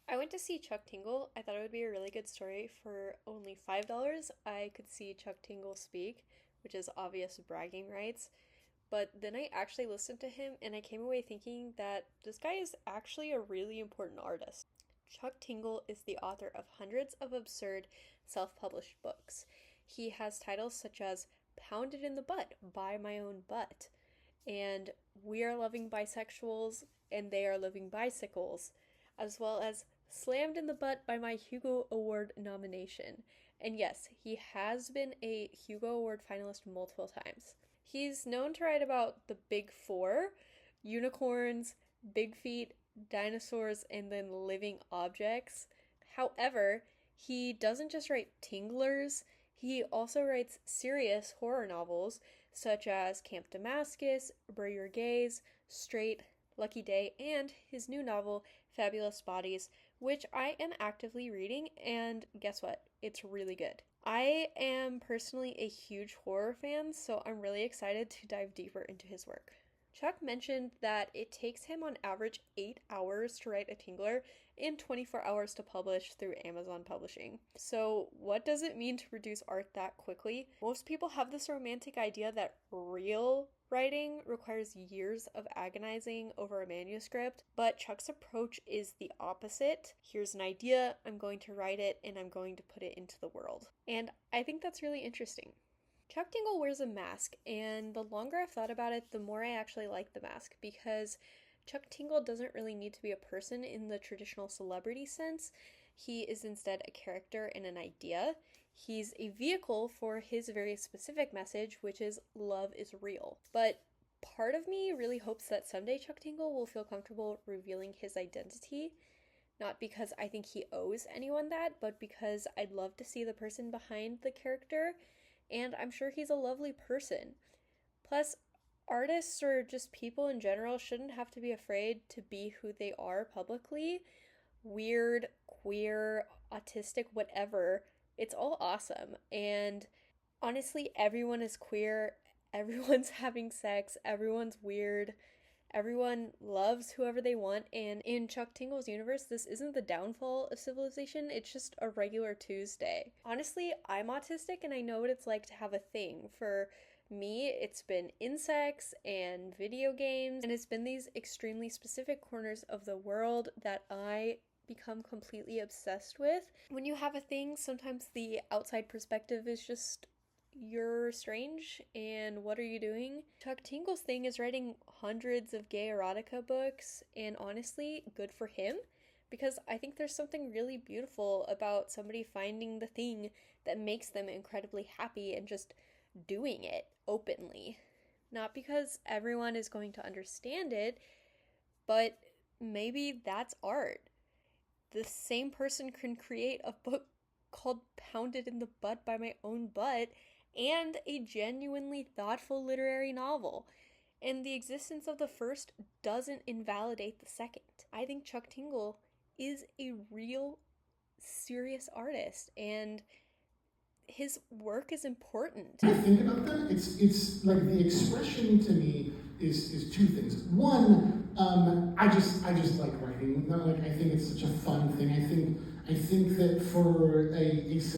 I went to see Chuck Tingle. I thought it would be a really good story. For only $5, I could see Chuck Tingle speak, which is obvious bragging rights. But then I actually listened to him and I came away thinking that this guy is actually a really important artist. Chuck Tingle is the author of hundreds of absurd self published books. He has titles such as Pounded in the Butt by My Own Butt, and We Are Loving Bisexuals and They Are Living Bicycles, as well as Slammed in the Butt by My Hugo Award Nomination. And yes, he has been a Hugo Award finalist multiple times. He's known to write about the big four: unicorns, big feet, dinosaurs, and then living objects. However, he doesn't just write tinglers, he also writes serious horror novels such as Camp Damascus, Bury Your Gaze, Straight, Lucky Day, and his new novel, Fabulous Bodies, which I am actively reading, and guess what? It's really good. I am personally a huge horror fan, so I'm really excited to dive deeper into his work. Chuck mentioned that it takes him on average 8 hours to write a Tingler and 24 hours to publish through Amazon Publishing. So, what does it mean to produce art that quickly? Most people have this romantic idea that real writing requires years of agonizing over a manuscript, but Chuck's approach is the opposite. Here's an idea, I'm going to write it, and I'm going to put it into the world. And I think that's really interesting. Chuck Tingle wears a mask, and the longer I've thought about it, the more I actually like the mask, because Chuck Tingle doesn't really need to be a person in the traditional celebrity sense. He is instead a character and an idea. He's a vehicle for his very specific message, which is love is real. But part of me really hopes that someday Chuck Tingle will feel comfortable revealing his identity. Not because I think he owes anyone that, but because I'd love to see the person behind the character, and I'm sure he's a lovely person. Plus, artists or just people in general shouldn't have to be afraid to be who they are publicly. Weird, queer, autistic, whatever. It's all awesome. And honestly, everyone is queer. Everyone's having sex. Everyone's weird. Everyone loves whoever they want, and in Chuck Tingle's universe, this isn't the downfall of civilization, it's just a regular Tuesday. Honestly, I'm autistic and I know what it's like to have a thing. For me, it's been insects and video games, and it's been these extremely specific corners of the world that I become completely obsessed with. When you have a thing, sometimes the outside perspective is just you're strange and what are you doing? Chuck Tingle's thing is writing hundreds of gay erotica books, and honestly, good for him, because I think there's something really beautiful about somebody finding the thing that makes them incredibly happy and just doing it openly. Not because everyone is going to understand it, but maybe that's art. The same person can create a book called Pounded in the Butt by My Own Butt and a genuinely thoughtful literary novel. And the existence of the first doesn't invalidate the second. I think Chuck Tingle is a real, serious artist, and his work is important. When I think about that, it's like the expression to me is two things. One, I just like writing. Like I think it's such a fun thing. I think that for a